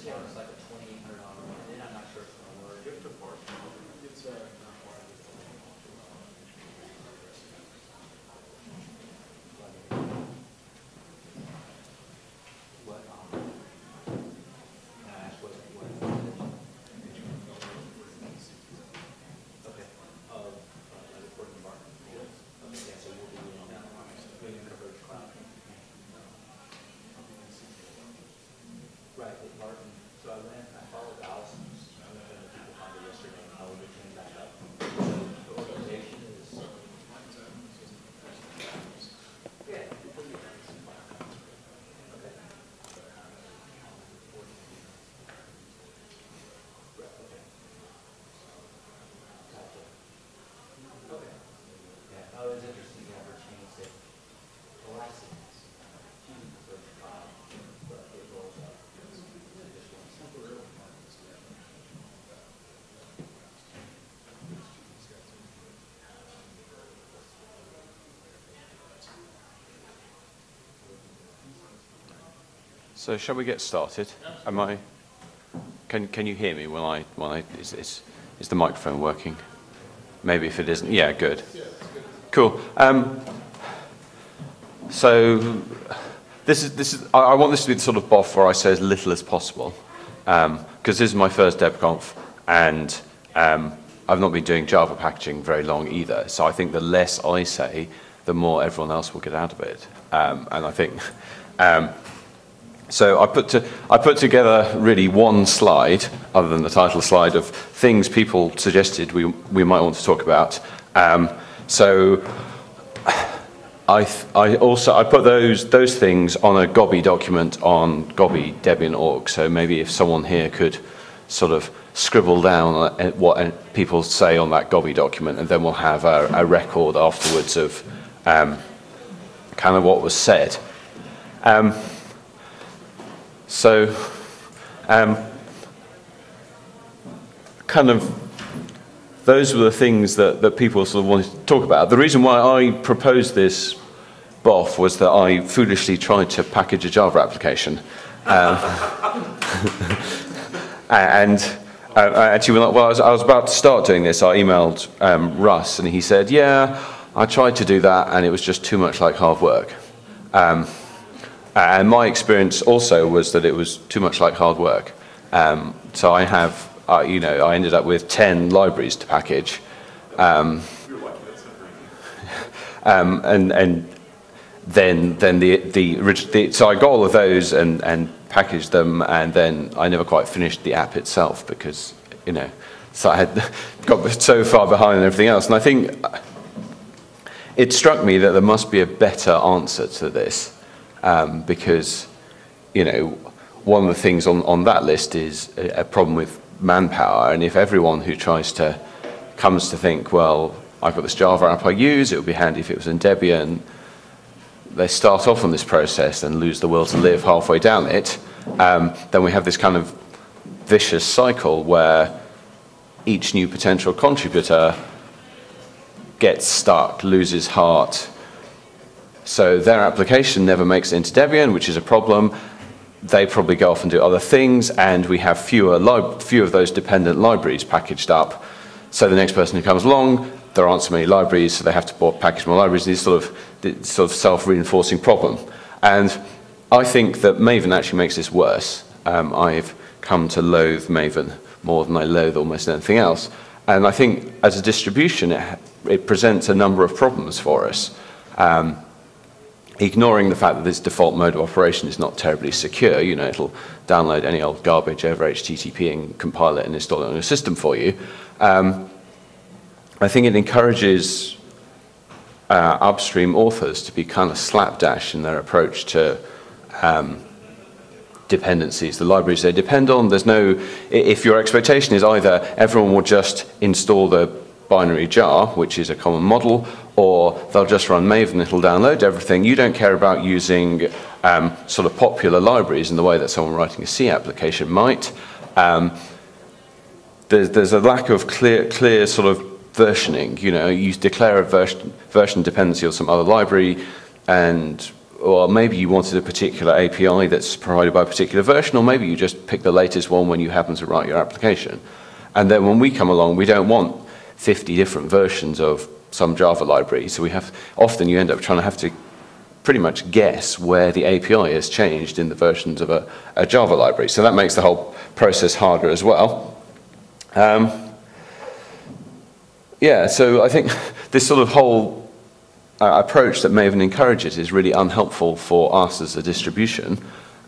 just it's like a $2,800 one. I'm not sure it's going to work. It's what? Can I ask what? Okay. Like reporting environment. Okay. Yeah. So we'll be in Converge Cloud. Right. Martin. So I followed Allison's. I went to people find it yesterday. And how we came back up. The organization is. Yeah. Okay. Yeah. Oh, it was interesting. You never changed it. The last thing is, choosing the first file, but it rolls up. So just one simple. So shall we get started? Am I? Can you hear me when I is the microphone working? Maybe if it isn't, yeah, good. Cool. So this is I want this to be the sort of BOF where I say as little as possible, because this is my first DebConf, and I've not been doing Java packaging very long either. So I think the less I say, the more everyone else will get out of it. And I think. So I put together really one slide, other than the title slide, of things people suggested we might want to talk about. So I put those things on a Gobby document on Gobby Debian.org. So maybe if someone here could sort of scribble down what people say on that Gobby document, and then we'll have a record afterwards of kind of what was said. So, kind of, those were the things that people sort of wanted to talk about. The reason why I proposed this BOF was that I foolishly tried to package a Java application. And actually, I was about to start doing this, I emailed Russ, and he said, yeah, I tried to do that, and it was just too much like hard work. And my experience also was that it was too much like hard work. So I have, I ended up with 10 libraries to package. And then so I got all of those and packaged them, and then I never quite finished the app itself because, so I had got so far behind and everything else. And I think it struck me that there must be a better answer to this. Because, one of the things on that list is a problem with manpower, and if everyone who comes to think, well, I've got this Java app I use, it would be handy if it was in Debian, they start off on this process and lose the will to live halfway down it, then we have this kind of vicious cycle where each new potential contributor gets stuck, loses heart. So their application never makes it into Debian, which is a problem. They probably go off and do other things, and we have few of those dependent libraries packaged up. So the next person who comes along, there aren't so many libraries, so they have to package more libraries. This sort of self-reinforcing problem. And I think that Maven actually makes this worse. I've come to loathe Maven more than I loathe almost anything else. And I think as a distribution, it presents a number of problems for us. Ignoring the fact that this default mode of operation is not terribly secure, it'll download any old garbage over HTTP and compile it and install it on your system for you. I think it encourages upstream authors to be kind of slapdash in their approach to dependencies, the libraries they depend on. If your expectation is either everyone will just install the binary jar, which is a common model, or they'll just run Maven, it'll download everything. You don't care about using sort of popular libraries in the way that someone writing a C application might. There's a lack of clear sort of versioning. You declare a version dependency of some other library, and or maybe you wanted a particular API that's provided by a particular version, or maybe you just pick the latest one when you happen to write your application. And then when we come along, we don't want 50 different versions of some Java library. So often you end up trying to have to pretty much guess where the API has changed in the versions of a Java library. So that makes the whole process harder as well. Yeah, so I think this sort of whole approach that Maven encourages is really unhelpful for us as a distribution.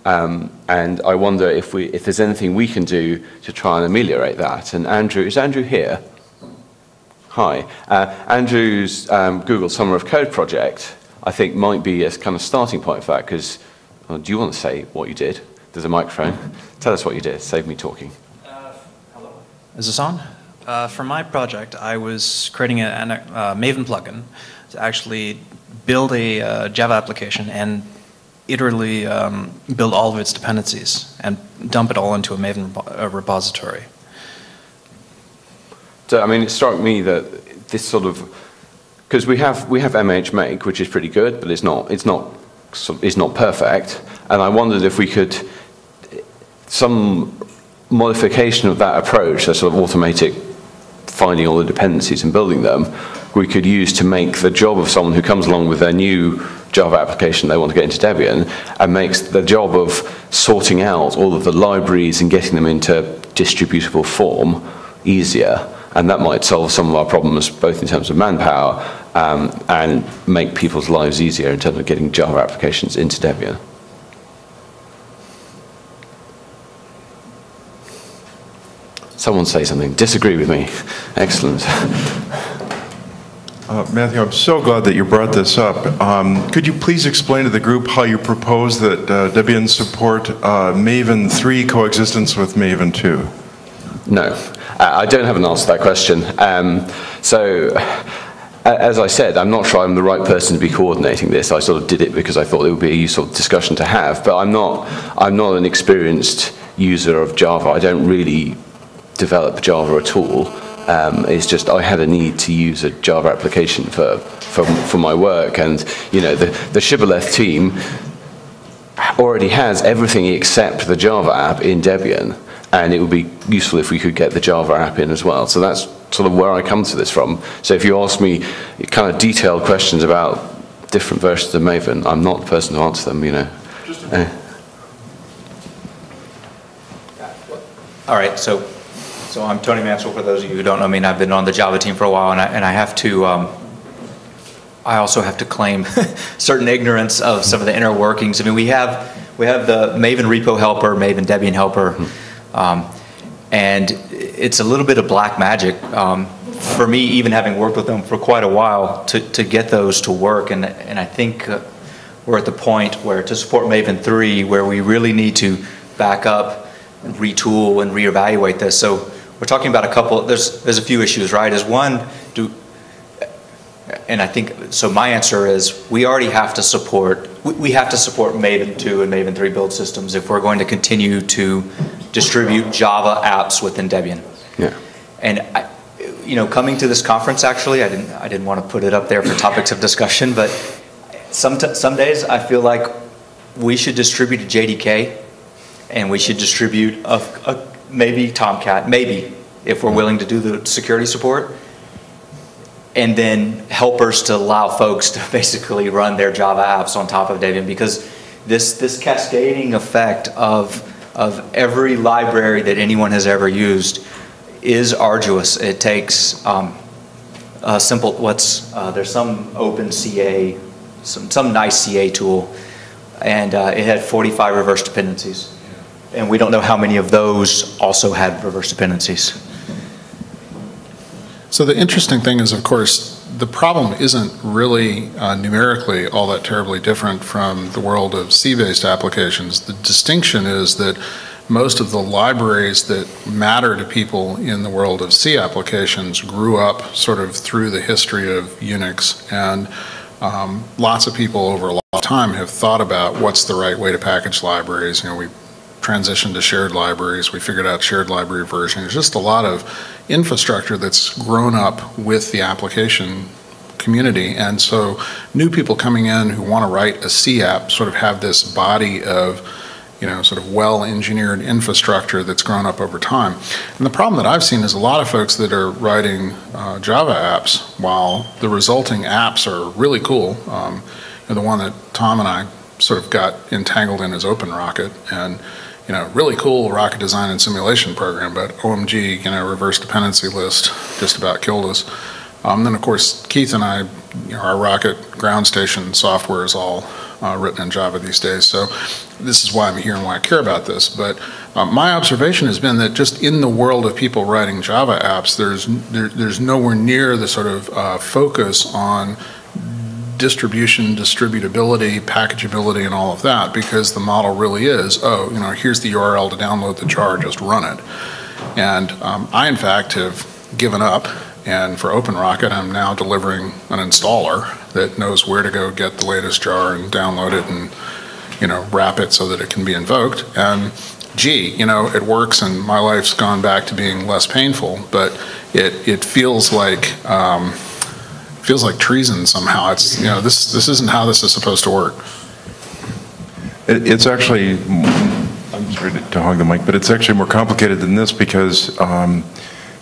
And I wonder if there's anything we can do to try and ameliorate that. And Andrew, is Andrew here? Hi. Andrew's Google Summer of Code project, I think, might be a kind of starting point for that, because, do you want to say what you did? There's a microphone. Tell us what you did. Save me talking. Hello. Is this on? For my project, I was creating a Maven plugin to actually build a Java application and iteratively build all of its dependencies and dump it all into a Maven repository. So, I mean, it struck me that this sort of, because we have MHMake, which is pretty good, but it's not perfect. And I wondered if we could, some modification of that approach, that sort of automatic finding all the dependencies and building them, we could use to make the job of someone who comes along with their new Java application they want to get into Debian, and makes the job of sorting out all of the libraries and getting them into distributable form easier. And that might solve some of our problems, both in terms of manpower and make people's lives easier in terms of getting Java applications into Debian. Someone say something. Disagree with me. Excellent. Matthew, I'm so glad that you brought this up. Could you please explain to the group how you propose that Debian support Maven 3 coexistence with Maven 2? No, I don't have an answer to that question. As I said, I'm not sure I'm the right person to be coordinating this. I sort of did it because I thought it would be a useful discussion to have, but I'm not an experienced user of Java. I don't really develop Java at all. It's just I had a need to use a Java application for my work, and you know the Shibboleth team already has everything except the Java app in Debian, and it would be useful if we could get the Java app in as well. So that's sort of where I come to this from. So if you ask me kind of detailed questions about different versions of Maven, I'm not the person to answer them, you know. All right, so I'm Tony Mansell, for those of you who don't know me, and I've been on the Java team for a while, and I have to, I also have to claim certain ignorance of some of the inner workings. I mean, we have the Maven repo helper, Maven Debian helper, and it's a little bit of black magic for me, even having worked with them for quite a while, to get those to work. And I think we're at the point where to support Maven 3, where we really need to back up and retool and reevaluate this. So we're talking about a couple. There's a few issues, right? Is one, and I think so. My answer is we already have to support. We have to support Maven 2 and Maven 3 build systems if we're going to continue to distribute Java apps within Debian. Yeah. And you know, coming to this conference, actually, I didn't want to put it up there for topics of discussion, but some days I feel like we should distribute a JDK, and we should distribute maybe Tomcat, maybe, if we're willing to do the security support, and then helpers to allow folks to basically run their Java apps on top of Debian, because this cascading effect of every library that anyone has ever used is arduous. It takes a simple, there's some open CA, some nice CA tool, and it had 45 reverse dependencies. And we don't know how many of those also had reverse dependencies. So the interesting thing is, of course, the problem isn't really numerically all that terribly different from the world of C-based applications. The distinction is that most of the libraries that matter to people in the world of C applications grew up sort of through the history of Unix, and lots of people over a lot of time have thought about what's the right way to package libraries. You know, we transitioned to shared libraries, we figured out shared library versioning. There's just a lot of infrastructure that's grown up with the application community. And so new people coming in who want to write a C app sort of have this body of, sort of well-engineered infrastructure that's grown up over time. And the problem that I've seen is a lot of folks that are writing Java apps, while the resulting apps are really cool. The one that Tom and I sort of got entangled in is OpenRocket, and really cool rocket design and simulation program, but OMG, reverse dependency list just about killed us. Then of course, Keith and I, our rocket ground station software is all written in Java these days. So this is why I'm here and why I care about this. But my observation has been that just in the world of people writing Java apps, there's nowhere near the sort of focus on distribution, distributability, packageability, and all of that, because the model really is, here's the URL to download the jar, just run it. And I, in fact, have given up, and for OpenRocket, I'm now delivering an installer that knows where to go get the latest jar and download it and, wrap it so that it can be invoked. And gee, it works, and my life's gone back to being less painful, but it feels like treason somehow. It's, this isn't how this is supposed to work. It's actually, I'm sorry to hog the mic, but it's actually more complicated than this, because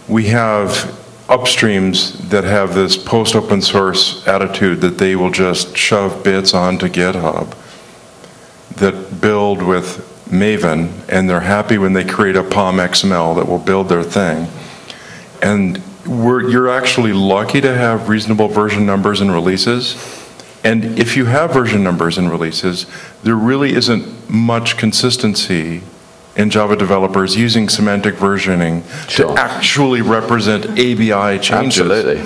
we have upstreams that have this post-open source attitude that they will just shove bits onto GitHub that build with Maven, and they're happy when they create a POM XML that will build their thing. And you're actually lucky to have reasonable version numbers and releases. And if you have version numbers and releases, there really isn't much consistency in Java developers using semantic versioning to actually represent ABI changes. Absolutely.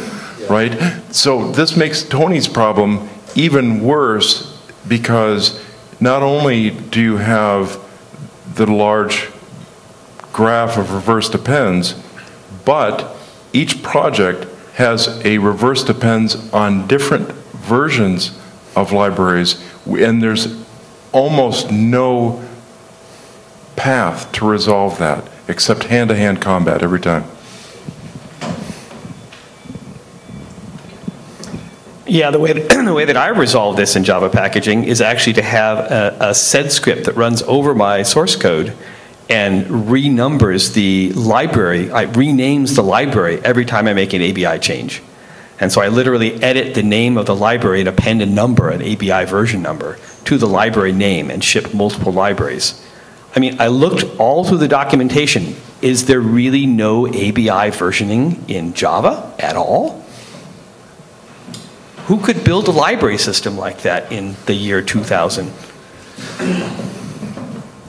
Right? So this makes Tony's problem even worse, because not only do you have the large graph of reverse depends, but each project has a reverse depends on different versions of libraries, and there's almost no path to resolve that except hand-to-hand combat every time. Yeah, the way that I resolve this in Java packaging is actually to have a sed script that runs over my source code and renumbers the library, renames the library every time I make an ABI change. And so I literally edit the name of the library and append a number, an ABI version number, to the library name and ship multiple libraries. I mean, I looked all through the documentation. Is there really no ABI versioning in Java at all? Who could build a library system like that in the year 2000?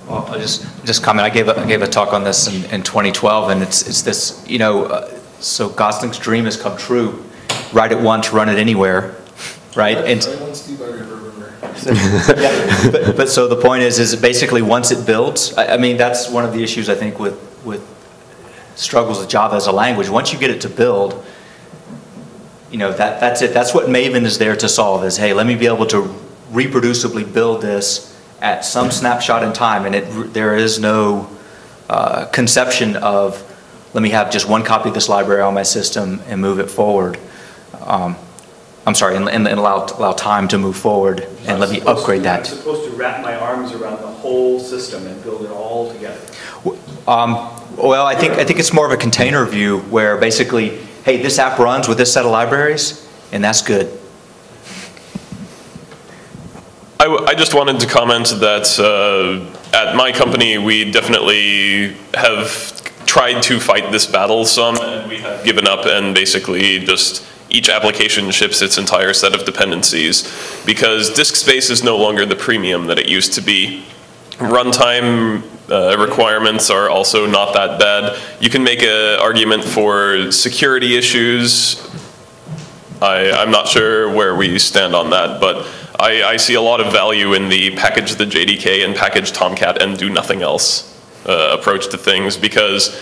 Well, I'll just comment. I gave a talk on this in 2012, and it's this, so Gosling's dream has come true. Write it once, run it anywhere, right? And but so the point is basically once it builds, I mean, that's one of the issues I think with struggles with Java as a language. Once you get it to build, that's it. That's what Maven is there to solve, is, hey, let me be able to reproducibly build this at some snapshot in time, and there is no conception of, let me have just one copy of this library on my system and move it forward. I'm sorry, and allow time to move forward, and let me upgrade that. I'm supposed to wrap my arms around the whole system and build it all together. Well, I think it's more of a container view where basically, hey, this app runs with this set of libraries, and that's good. I just wanted to comment that at my company, we definitely have tried to fight this battle some, and we have given up, and basically just each application ships its entire set of dependencies, because disk space is no longer the premium that it used to be. Runtime requirements are also not that bad. You can make an argument for security issues. I'm not sure where we stand on that, but I see a lot of value in the package the JDK and package Tomcat and do nothing else approach to things, because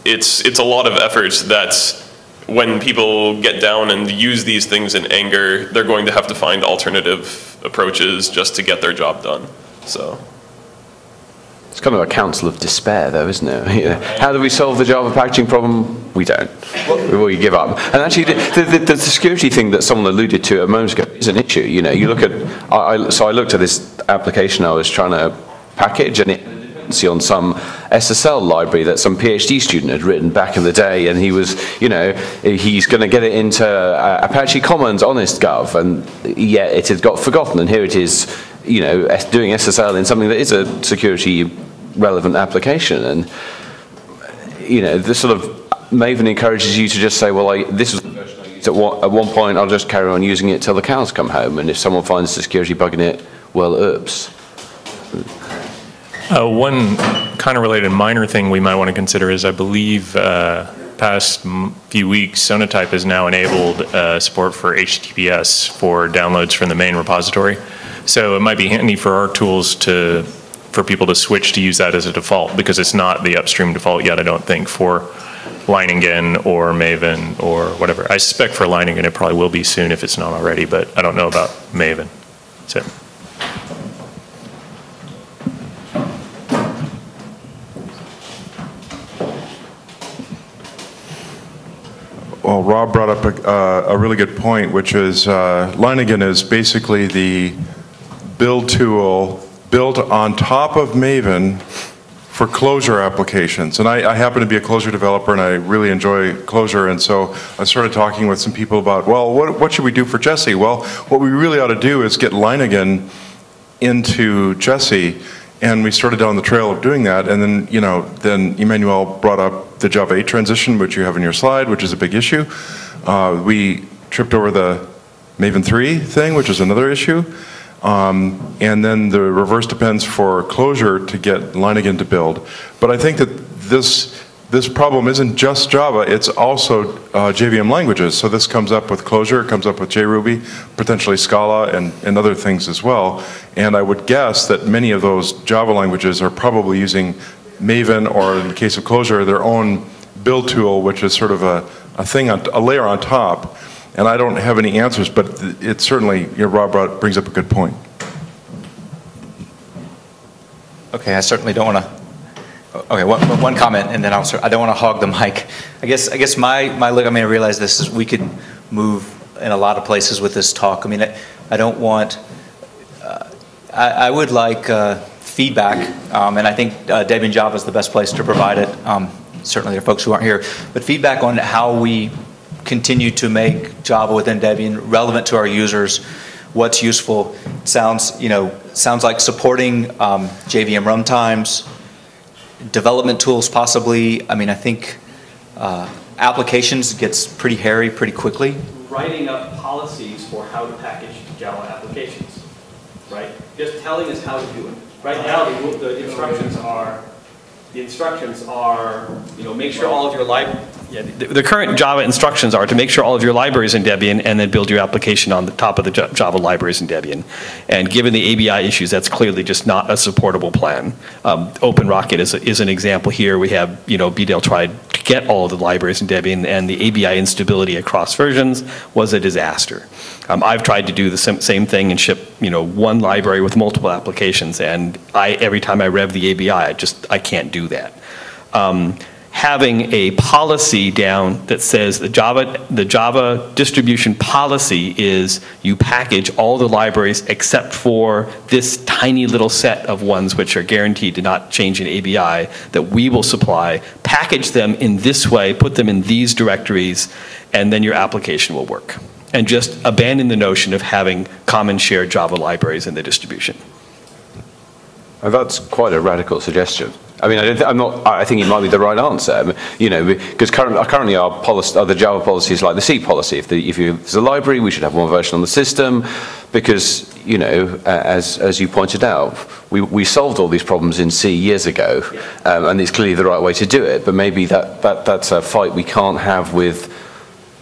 it's a lot of effort that when people get down and use these things in anger, they're going to have to find alternative approaches just to get their job done. So. It's kind of a council of despair, though, isn't it? You know, how do we solve the Java packaging problem? We don't. We give up. And actually, the security thing that someone alluded to a moment ago is an issue. You know, you look at, so I looked at this application I was trying to package, and it dependency on some SSL library that some PhD student had written back in the day, and he was, you know, he's going to get it into Apache Commons honest.gov, and yet it had got forgotten, and here it is, you know, doing SSL in something that is a security relevant application. And, you know, this sort of Maven encourages you to just say, well, this was the version I used at one point, I'll just carry on using it till the cows come home, and if someone finds a security bug in it, well, oops. One kind of related minor thing we might want to consider is, I believe, past few weeks, Sonatype has now enabled support for HTTPS for downloads from the main repository. So it might be handy for our tools for people to switch to use that as a default, because it's not the upstream default yet, I don't think, for Leiningen or Maven or whatever. I suspect for Leiningen it probably will be soon if it's not already, but I don't know about Maven. That's it. Well, Rob brought up a really good point, which is Leiningen is basically the build tool built on top of Maven for Clojure applications. And I happen to be a Clojure developer, and I really enjoy Clojure, and so I started talking with some people about, well, what should we do for Jessie? Well, what we really ought to do is get Leiningen into Jessie, and we started down the trail of doing that, and then, you know, then Emmanuel brought up the Java 8 transition, which you have in your slide, which is a big issue. We tripped over the Maven 3 thing, which is another issue. And then the reverse depends for Clojure to get Leiningen to build. But I think that this problem isn't just Java, it's also JVM languages. So this comes up with Clojure, it comes up with JRuby, potentially Scala, and other things as well. And I would guess that many of those Java languages are probably using Maven, or in the case of Clojure, their own build tool, which is sort of a layer on top. And I don't have any answers, but it certainly, you know, Rob brings up a good point. Okay, I certainly don't want to. Okay, one comment, and then I don't want to hog the mic. I guess my look. I mean, I realize this is, we could move in a lot of places with this talk. I mean, I don't want. I would like feedback, and I think Debian Java is the best place to provide it. Certainly, there are folks who aren't here, but feedback on how we continue to make Java within Debian relevant to our users. What's useful? Sounds like supporting JVM runtimes, development tools possibly. I mean, I think applications gets pretty hairy pretty quickly. Writing up policies for how to package Java applications, right? Just telling us how to do it. Right now, the instructions are, you know, make sure all of your the current Java instructions are to make sure all of your libraries in Debian, and then build your application on the top of the Java libraries in Debian. And given the ABI issues, that's clearly just not a supportable plan. OpenRocket is an example here. We have, you know, BDEL tried to get all of the libraries in Debian, and the ABI instability across versions was a disaster. I've tried to do the same thing and ship, you know, one library with multiple applications, and every time I rev the ABI, I can't do that. Having a policy down that says the Java distribution policy is you package all the libraries except for this tiny little set of ones which are guaranteed to not change in ABI that we will supply, package them in this way, put them in these directories, and then your application will work. And just abandon the notion of having common shared Java libraries in the distribution. That's quite a radical suggestion. I mean, I think it might be the right answer. You know, because currently our the Java policy is like the C policy. If there's a library, we should have one version on the system, because, you know, as you pointed out, we solved all these problems in C years ago, and it's clearly the right way to do it. But maybe that's a fight we can't have with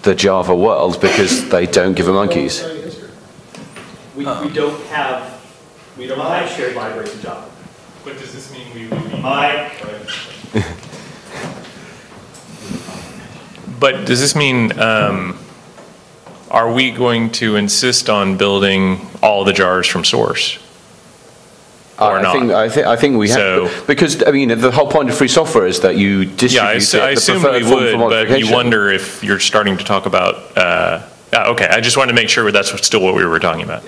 the Java world, because they don't give a monkeys. We don't have shared libraries in Java. But does this mean we would be... But does this mean, are we going to insist on building all the jars from source? or not? I think we have, because I mean the whole point of free software is that you distribute I assume we would, but you wonder if you're starting to talk about. Okay, I just wanted to make sure that's still what we were talking about.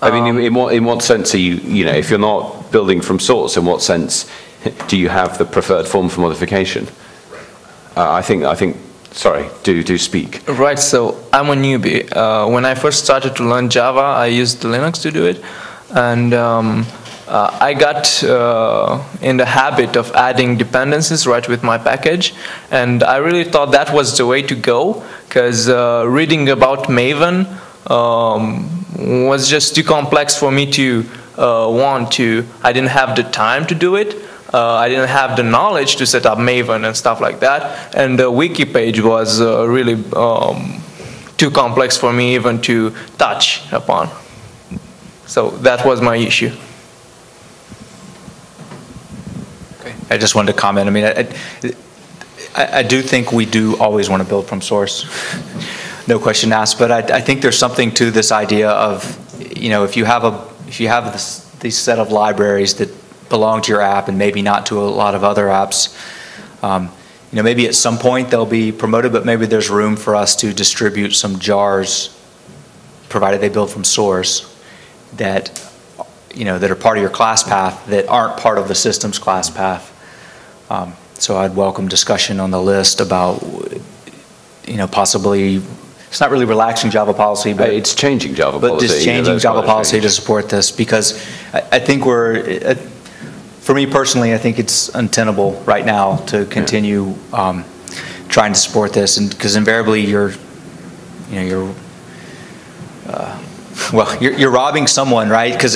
I mean, in what sense are you know, if you're not building from source, in what sense do you have the preferred form for modification? I think. Sorry, do speak. Right, so I'm a newbie. When I first started to learn Java, I used Linux to do it, and I got in the habit of adding dependencies right with my package, and I really thought that was the way to go, because reading about Maven was just too complex for me to want to. I didn't have the time to do it. I didn't have the knowledge to set up Maven and stuff like that, and the wiki page was really too complex for me even to touch upon. So that was my issue. Okay. I just wanted to comment. I mean, I do think we do always want to build from source, no question asked. But I think there's something to this idea of, you know, if you have these set of libraries that belong to your app and maybe not to a lot of other apps, you know, maybe at some point they'll be promoted, but maybe there's room for us to distribute some jars, provided they build from source, that, you know, that are part of your class path that aren't part of the system's class path. So I'd welcome discussion on the list about, you know, possibly, it's not really relaxing Java policy, but it's changing Java policy. But just changing Java policy to support this, because I think we're, for me personally, I think it's untenable right now to continue trying to support this, and because invariably you're robbing someone, right? Because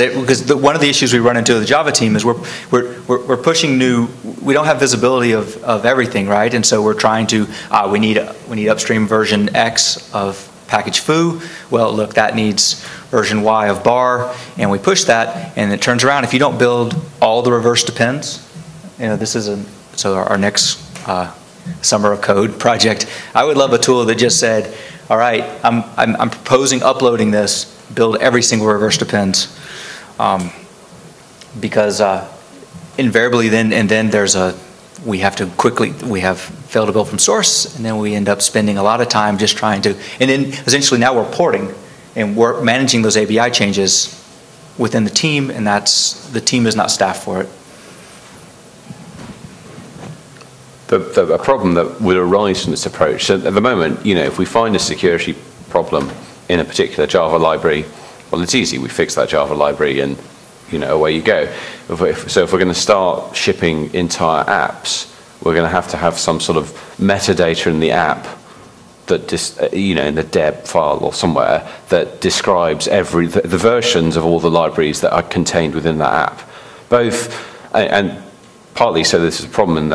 one of the issues we run into with the Java team is we're pushing new. We don't have visibility of everything, right? And so we're trying to we need upstream version X of package foo. Well, look, that needs version Y of bar, and we push that, and it turns around. If you don't build all the reverse depends, you know, this is so our next Summer of Code project. I would love a tool that just said, all right, I'm proposing uploading this, build every single reverse depends, because invariably then there's we have failed to build from source, and then we end up spending a lot of time just trying to, and then essentially now we're porting and we're managing those ABI changes within the team, and the team is not staffed for it. A problem that would arise from this approach, so at the moment, you know, if we find a security problem in a particular Java library, well, it's easy. We fix that Java library and, you know, away you go. So if we're going to start shipping entire apps, we're going to have some sort of metadata in the app that, you know, in the deb file or somewhere that describes the versions of all the libraries that are contained within that app. Both, and partly so this is a problem in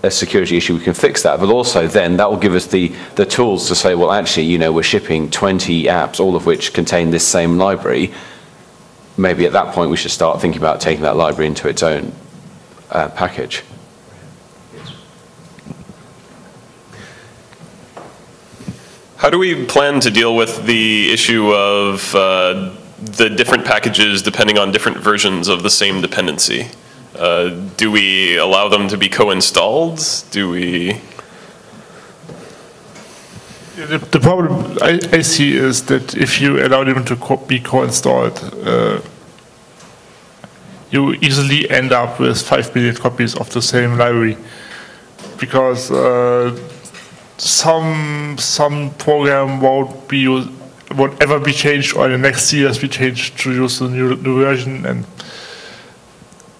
a security issue, we can fix that, but also then that will give us the tools to say, well, actually, you know, we're shipping 20 apps, all of which contain this same library. Maybe at that point we should start thinking about taking that library into its own package. How do we plan to deal with the issue of the different packages depending on different versions of the same dependency? Do we allow them to be co-installed? Do we? The problem I see is that if you allow them to be co-installed, you easily end up with 5 million copies of the same library, because some program won't ever be changed, or in the next years be changed to use the new version. And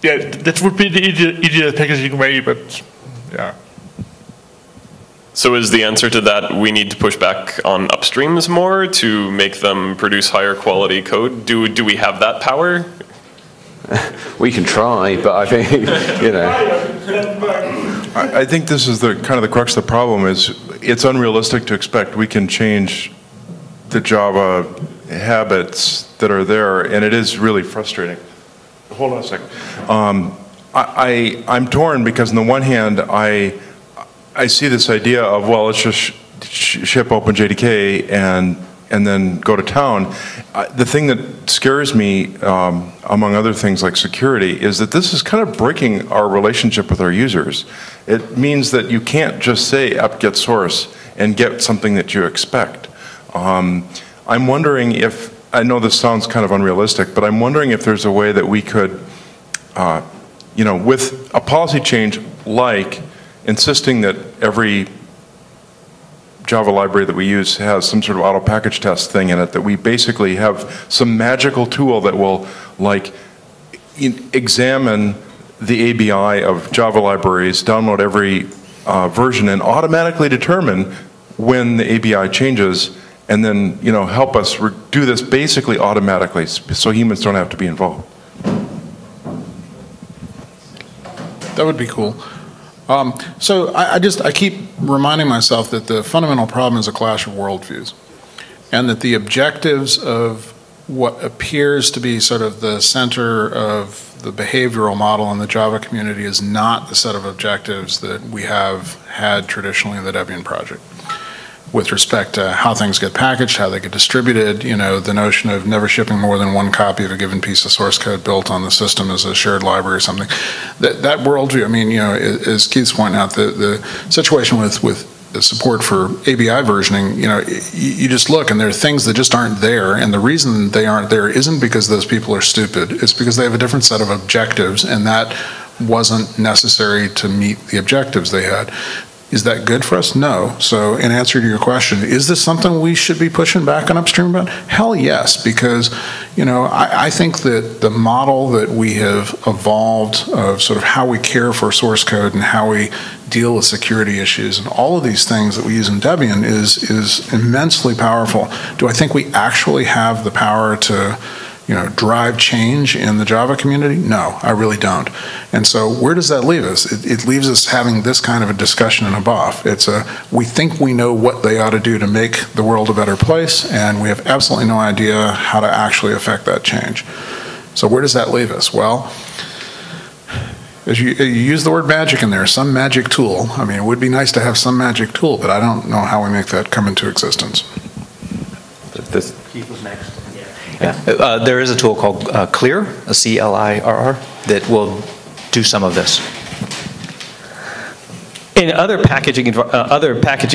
yeah, that would be the ideal packaging way, but yeah. So is the answer to that, we need to push back on upstreams more to make them produce higher quality code? Do we have that power? We can try, but I think, you know. I think this is kind of the crux of the problem is it's unrealistic to expect we can change the Java habits that are there, and it is really frustrating. Hold on a second. I'm torn because on the one hand, I see this idea of, well, let's just ship OpenJDK and then go to town. The thing that scares me, among other things like security, is that this is kind of breaking our relationship with our users. It means that you can't just say apt-get source and get something that you expect. I'm wondering if, I know this sounds kind of unrealistic, but I'm wondering if there's a way that we could, you know, with a policy change like insisting that every Java library that we use has some sort of auto package test thing in it, that we basically have some magical tool that will like examine the ABI of Java libraries, download every version, and automatically determine when the ABI changes, and then, you know, help us do this basically automatically so humans don't have to be involved. That would be cool. So I keep reminding myself that the fundamental problem is a clash of worldviews, and that the objectives of what appears to be sort of the center of the behavioral model in the Java community is not the set of objectives that we have had traditionally in the Debian project. With respect to how things get packaged, how they get distributed, you know, the notion of never shipping more than one copy of a given piece of source code built on the system as a shared library or something. That worldview, I mean, you know, as Keith's pointing out, the situation with the support for ABI versioning, you know, you just look and there are things that just aren't there, and the reason they aren't there isn't because those people are stupid, it's because they have a different set of objectives, and that wasn't necessary to meet the objectives they had. Is that good for us? No. So in answer to your question, is this something we should be pushing back on upstream about? Hell yes, because, you know, I think that the model that we have evolved of sort of how we care for source code and how we deal with security issues and all of these things that we use in Debian is immensely powerful. Do I think we actually have the power to, you know, drive change in the Java community? No, I really don't. And so where does that leave us? It leaves us having this kind of a discussion in a BOF. It's we think we know what they ought to do to make the world a better place, and we have absolutely no idea how to actually affect that change. So where does that leave us? Well, as you use the word magic in there, some magic tool. I mean, it would be nice to have some magic tool, but I don't know how we make that come into existence. Keith was next. Yeah. There is a tool called Clear, C-L-I-R-R, that will do some of this. In other packaging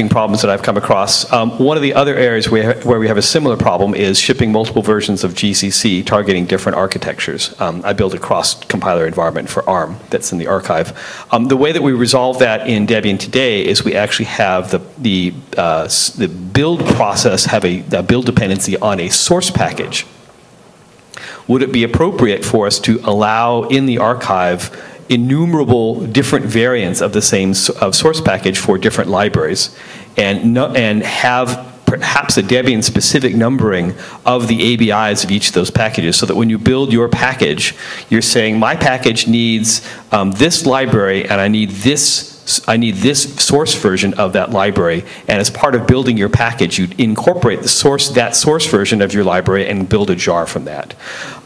problems that I've come across, one of the other areas where we have a similar problem is shipping multiple versions of GCC targeting different architectures. I built a cross-compiler environment for ARM that's in the archive. The way that we resolve that in Debian today is we actually have the build process have a build dependency on a source package. Would it be appropriate for us to allow in the archive innumerable different variants of the same source package for different libraries, and have perhaps a Debian specific numbering of the ABIs of each of those packages, so that when you build your package, you're saying my package needs this library and I need this source version of that library, and as part of building your package, you incorporate that source version of your library and build a jar from that,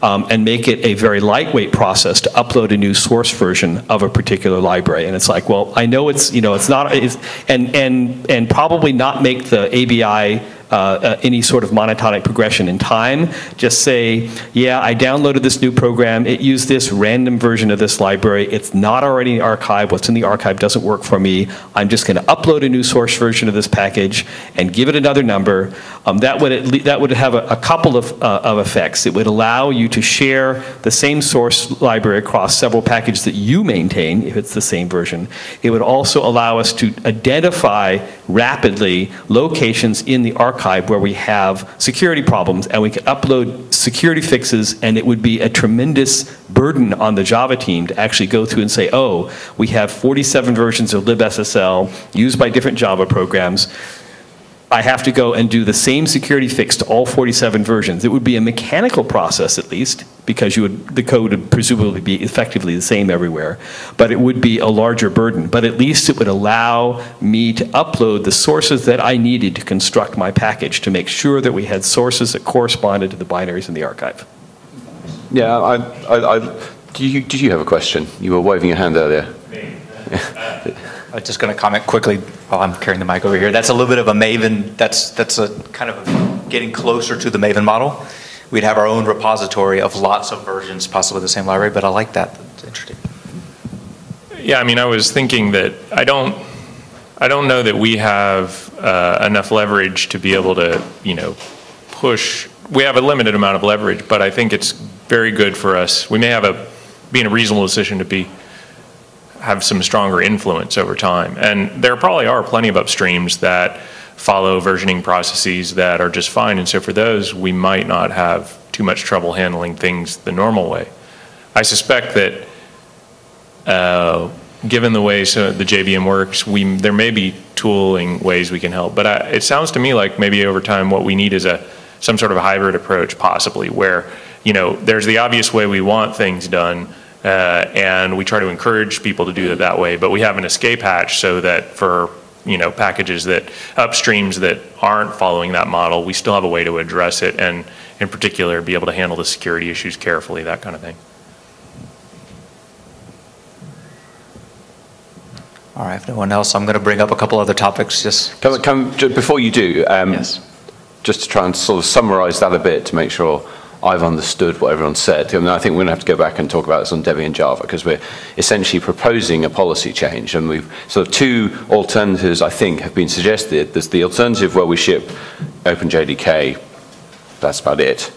and make it a very lightweight process to upload a new source version of a particular library. And it's like, well, I know it's, you know, it's not, and probably not make the ABI any sort of monotonic progression in time. Just say, yeah, I downloaded this new program, it used this random version of this library, it's not already in the archive, what's in the archive doesn't work for me, I'm just going to upload a new source version of this package and give it another number. That would have a couple of effects. It would allow you to share the same source library across several packages that you maintain, if it's the same version. It would also allow us to identify rapidly locations in the archive where we have security problems, and we can upload security fixes, and it would be a tremendous burden on the Java team to actually go through and say, oh, we have 47 versions of libSSL used by different Java programs. I have to go and do the same security fix to all 47 versions. It would be a mechanical process, at least, because the code would presumably be effectively the same everywhere, but it would be a larger burden. But at least it would allow me to upload the sources that I needed to construct my package to make sure that we had sources that corresponded to the binaries in the archive. Yeah, did you have a question? You were waving your hand earlier. I'm just going to comment quickly while I'm carrying the mic over here. That's a little bit of a Maven, that's a kind of getting closer to the Maven model. We'd have our own repository of lots of versions, possibly the same library, but I like that. That's interesting. Yeah, I mean, I was thinking that I don't know that we have enough leverage to be able to, push. We have a limited amount of leverage, but I think it's very good for us. We may have be in a reasonable position to have some stronger influence over time. And there probably are plenty of upstreams that follow versioning processes that are just fine. And so for those, we might not have too much trouble handling things the normal way. I suspect that given the way the JVM works, there may be tooling ways we can help. But it sounds to me like maybe over time what we need is some sort of a hybrid approach, possibly, where there's the obvious way we want things done, and we try to encourage people to do it that way. But we have an escape hatch so that for packages upstreams that aren't following that model, we still have a way to address it, and in particular be able to handle the security issues carefully, that kind of thing. All right, if no one else, I'm going to bring up a couple other topics. Before you do, yes. Just to try and sort of summarize that a bit to make sure I've understood what everyone said. I think we're going to have to go back and talk about this on Debian Java, because we're essentially proposing a policy change, and we've sort of two alternatives, I think, have been suggested. There's the alternative where we ship OpenJDK, that's about it.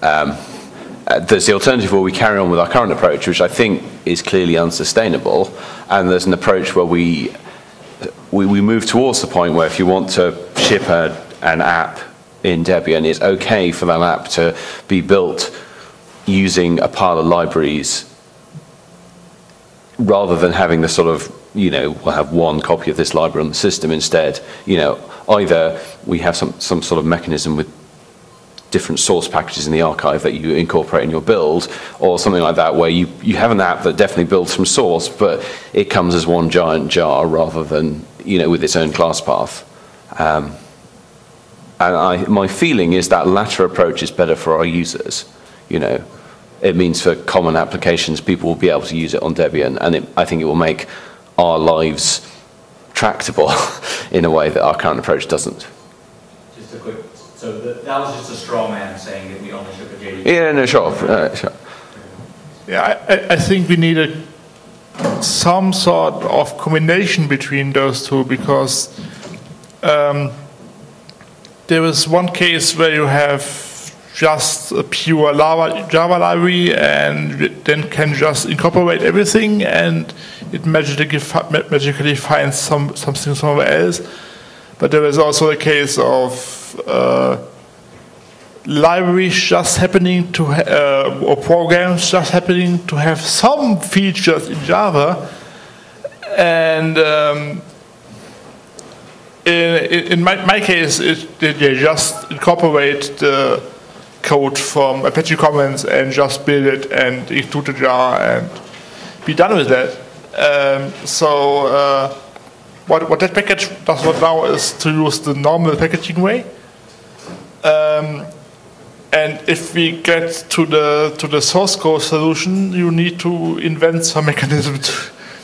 There's the alternative where we carry on with our current approach, which I think is clearly unsustainable, and there's an approach where we move towards the point where if you want to ship an app in Debian, it's okay for that app to be built using a pile of libraries rather than having the sort of, we'll have one copy of this library on the system instead. Either we have some sort of mechanism with different source packages in the archive that you incorporate in your build, or something like that, where you have an app that definitely builds from source, but it comes as one giant jar rather than, with its own class path. And my feeling is that latter approach is better for our users. It means for common applications, people will be able to use it on Debian, and I think it will make our lives tractable in a way that our current approach doesn't. Just a quick, so that was just a straw man saying that we only ship a JDK. Yeah, no, sure. Sure. Yeah, I think we need some sort of combination between those two, because there is one case where you have just a pure Java library and then can just incorporate everything, and it magically finds something somewhere else. But there is also a case of libraries just happening to, or programs just happening to have some features in Java, and in my case, they just incorporate the code from Apache Commons and just build it and include the jar and be done with that. What that package does not now is to use the normal packaging way. And if we get to the source code solution, you need to invent some mechanism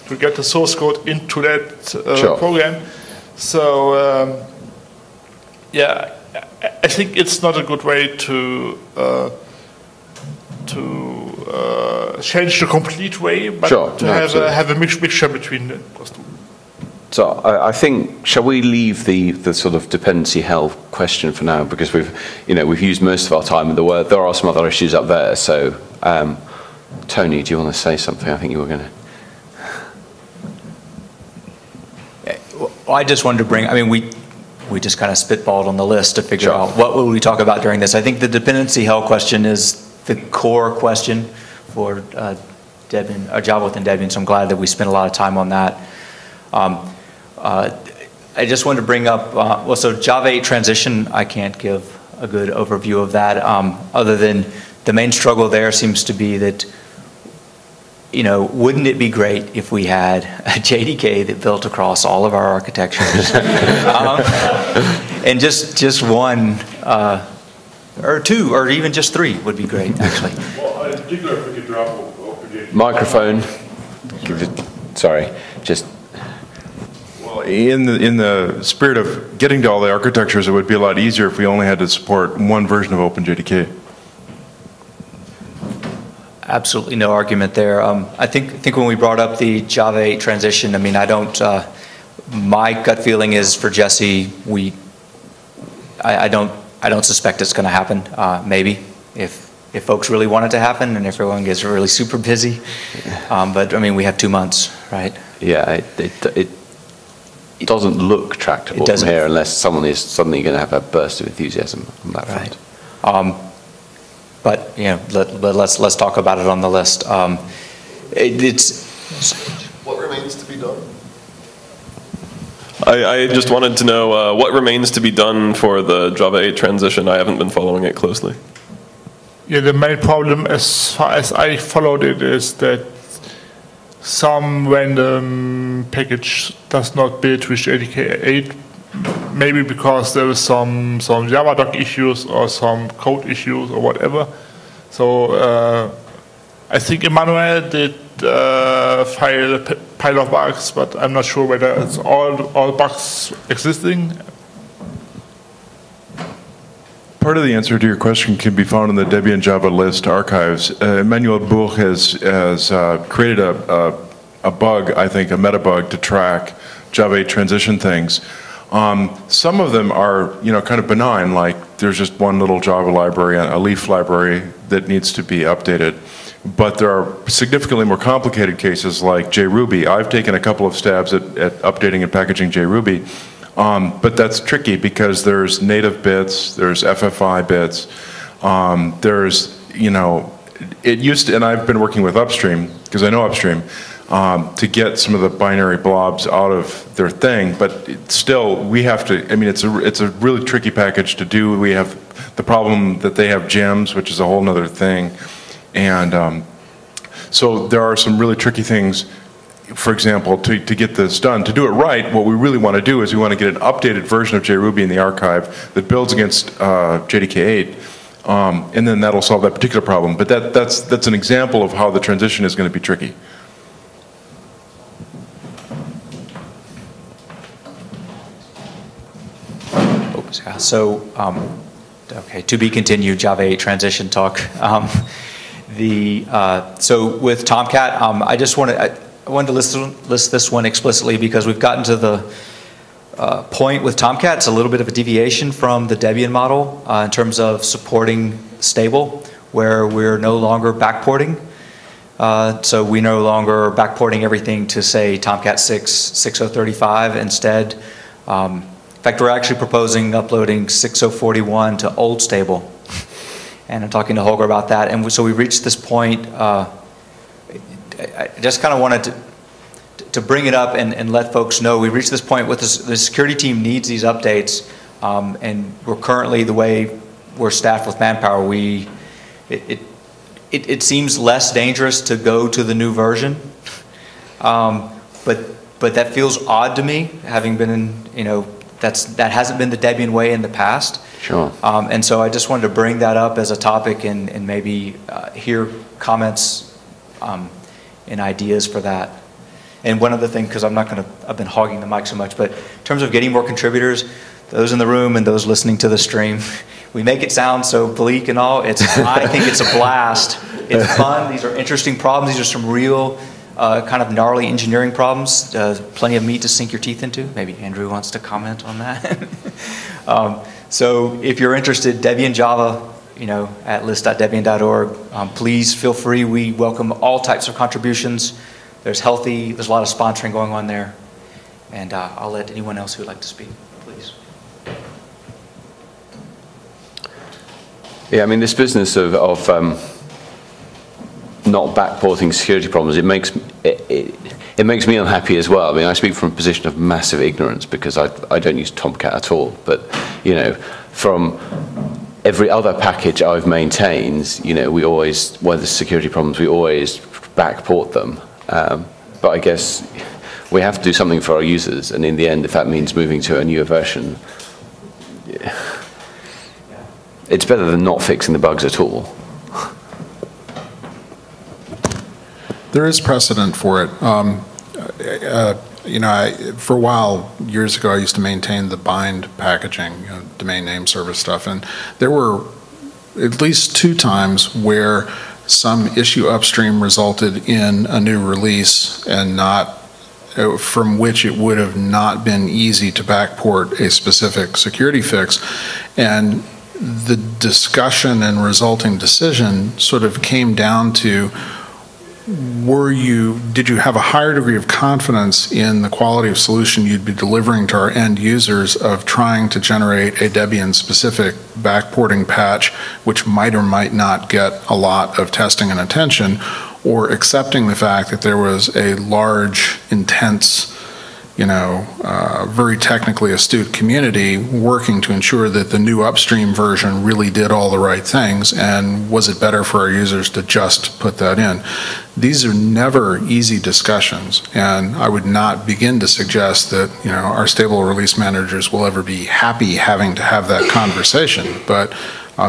to get the source code into that program. So yeah, I think it's not a good way to change the complete way, but to have a mixture between those two. So I think, shall we leave the sort of dependency hell question for now, because we've used most of our time, and there are some other issues up there. So Tony, do you want to say something? I think you were going to. Well, I just wanted to bring, we just kind of spitballed on the list to figure out what will we talk about during this. I think the dependency hell question is the core question for Debian, Java within Debian, so I'm glad that we spent a lot of time on that. I just wanted to bring up, so Java 8 transition, I can't give a good overview of that, other than the main struggle there seems to be that, wouldn't it be great if we had a JDK that built across all of our architectures? And just one, or two, or even just three would be great, actually. Well, in particular, if we could drop OpenJDK. Microphone. Sorry, just. in the spirit of getting to all the architectures, it would be a lot easier if we only had to support one version of OpenJDK. Absolutely no argument there. I think when we brought up the Java 8 transition, I mean, I don't, my gut feeling is for Jesse, I don't suspect it's going to happen. Maybe if folks really want it to happen and if everyone gets really super busy. But I mean, we have 2 months, right? Yeah, it doesn't look tractable from here unless someone is suddenly going to have a burst of enthusiasm on that front. Right. But you know, let's talk about it on the list. What remains to be done? I just wanted to know what remains to be done for the Java 8 transition. I haven't been following it closely. Yeah, the main problem, as far as I followed it, is that some random package does not build with JDK 8. Maybe because there is some JavaDoc issues or some code issues or whatever. So I think Emmanuel did file a pile of bugs, but I'm not sure whether it's all bugs existing. Part of the answer to your question can be found in the Debian Java list archives. Emmanuel Bourg has created a bug, I think, a meta bug to track Java 8 transition things. Some of them are, kind of benign, like there's just one little Java library, a Leaf library that needs to be updated. But there are significantly more complicated cases like JRuby. I've taken a couple of stabs at updating and packaging JRuby, but that's tricky because there's native bits, there's FFI bits, there's, it used to, and I've been working with Upstream, because I know Upstream, to get some of the binary blobs out of their thing, but still we have to, it's a really tricky package to do. We have the problem that they have gems, which is a whole nother thing. And so there are some really tricky things, for example, to get this done. To do it right, what we really want to do is we want to get an updated version of JRuby in the archive that builds against JDK 8. And then that'll solve that particular problem. But that's an example of how the transition is going to be tricky. So, okay, to be continued, Java 8 transition talk. So with Tomcat, I wanted to list this one explicitly because we've gotten to the point with Tomcat. It's a little bit of a deviation from the Debian model in terms of supporting stable, where we're no longer backporting. So we no longer backporting everything to, say, Tomcat 6, 6035 instead. In fact, we're actually proposing uploading 6041 to old stable. And I'm talking to Holger about that. And so we reached this point. I just kind of wanted to bring it up and let folks know we reached this point with the security team needs these updates. And we're currently, the way we're staffed with manpower, it seems less dangerous to go to the new version. But that feels odd to me, having been in, that hasn't been the Debian way in the past. Sure. And so I just wanted to bring that up as a topic and maybe hear comments and ideas for that. And one other thing, because I've been hogging the mic so much, but in terms of getting more contributors, those in the room and those listening to the stream, we make it sound so bleak and all. I think it's a blast. It's fun. These are interesting problems. These are some real kind of gnarly engineering problems, plenty of meat to sink your teeth into. Maybe Andrew wants to comment on that. So if you're interested, Debian Java, at list.debian.org, please feel free. We welcome all types of contributions. There's a lot of sponsoring going on there. And I'll let anyone else who would like to speak, please. Yeah, this business of not backporting security problems, it makes me unhappy as well. I speak from a position of massive ignorance because I don't use Tomcat at all. But from every other package I've maintained, we always, where there's security problems, we always backport them. But I guess we have to do something for our users, and in the end, if that means moving to a newer version, it's better than not fixing the bugs at all. There is precedent for it. for a while, years ago, I used to maintain the bind packaging, domain name service stuff, and there were at least 2 times where some issue upstream resulted in a new release and not, from which it would have not been easy to backport a specific security fix. And the discussion and resulting decision sort of came down to, did you have a higher degree of confidence in the quality of solution you'd be delivering to our end users of trying to generate a Debian-specific backporting patch, which might or might not get a lot of testing and attention, or accepting the fact that there was a large, intense, very technically astute community working to ensure that the new upstream version really did all the right things, and was it better for our users to just put that in? These are never easy discussions, and I would not begin to suggest that our stable release managers will ever be happy having to have that conversation, but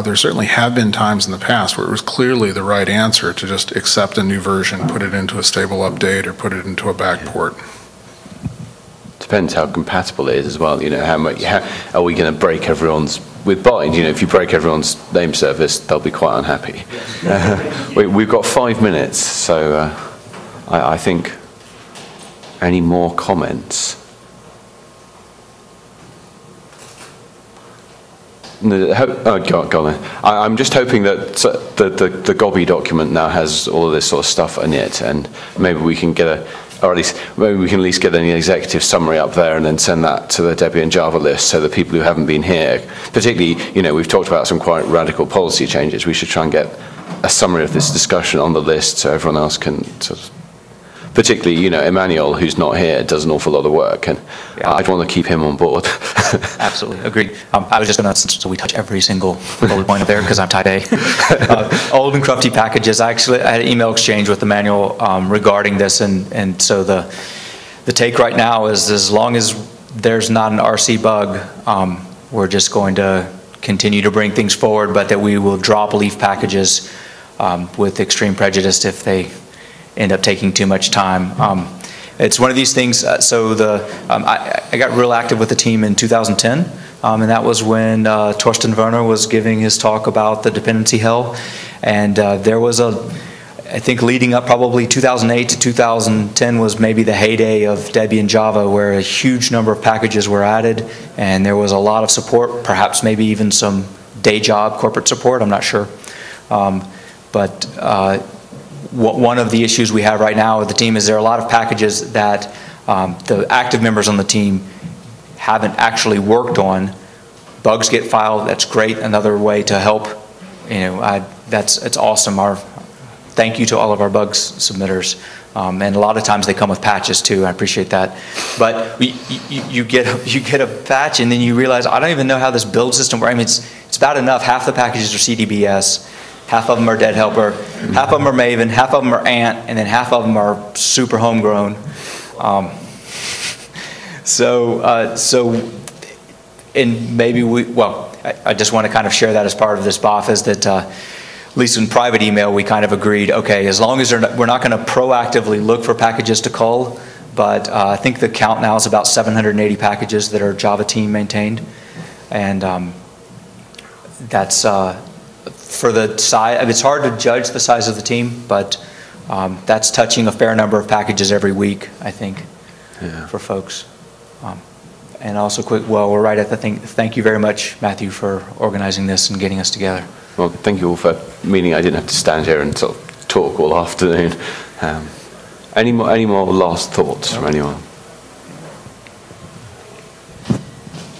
there certainly have been times in the past where it was clearly the right answer to just accept a new version, put it into a stable update, or put it into a backport. Depends how compatible it is as well. How are we going to break everyone's, with bind, if you break everyone's name service, they'll be quite unhappy. We've got 5 minutes, so I think, any more comments? Go on. I'm just hoping that the GOBI document now has all of this sort of stuff in it, and maybe we can get or at least maybe we can at least get an executive summary up there and then send that to the Debian Java list, so that people who haven't been here, particularly, we've talked about some quite radical policy changes. We should try and get a summary of this discussion on the list so everyone else can sort of, particularly, Emmanuel, who's not here, does an awful lot of work, and I'd want to keep him on board. Absolutely, agreed. I was just going to, so we touch every single bullet point there, because I'm type A. Old and crufty packages. I had an email exchange with Emmanuel regarding this, and so the take right now is, as long as there's not an RC bug, we're just going to continue to bring things forward, but that we will drop leaf packages with extreme prejudice if they end up taking too much time. It's one of these things, so I got real active with the team in 2010, and that was when Torsten Werner was giving his talk about the dependency hell, and there was I think leading up probably 2008 to 2010 was maybe the heyday of Debian Java, where a huge number of packages were added, and there was a lot of support, perhaps maybe even some day job corporate support, I'm not sure. One of the issues we have right now with the team is there are a lot of packages that the active members on the team haven't actually worked on. Bugs get filed, that's great, another way to help. It's awesome. Thank you to all of our bugs submitters. And a lot of times they come with patches too, I appreciate that. But you get a patch and then you realize, I don't even know how this build system works. I mean, it's bad enough, half the packages are CDBS, half of them are Dead Helper, half of them are Maven, half of them are Ant, and then half of them are super homegrown. And maybe I just want to kind of share that as part of this BOF, is that at least in private email, we kind of agreed, okay, as long as we're not going to proactively look for packages to cull, but I think the count now is about 780 packages that are Java team maintained. And that's, for the size, it's hard to judge the size of the team, but that's touching a fair number of packages every week, I think, for folks. And also we're right at the thing. Thank you very much, Matthew, for organizing this and getting us together. Well, thank you all for meaning I didn't have to stand here and sort of talk all afternoon. Any more last thoughts from anyone?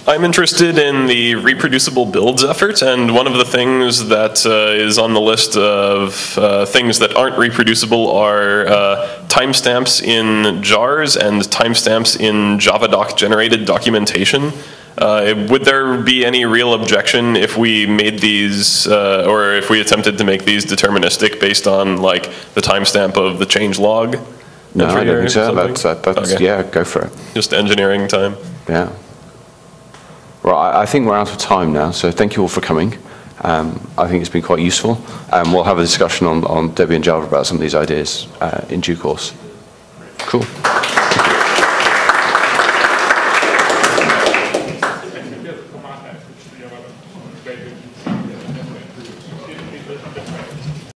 I'm interested in the reproducible builds effort, and one of the things that is on the list of things that aren't reproducible are timestamps in jars and timestamps in Javadoc generated documentation. Would there be any real objection if we made these, or if we attempted to make these deterministic based on like the timestamp of the change log? No, I don't think so. That's okay. Yeah, go for it. Just engineering time. Yeah. Right, I think we're out of time now, so thank you all for coming. I think it's been quite useful. We'll have a discussion on Debian Java about some of these ideas in due course. Cool.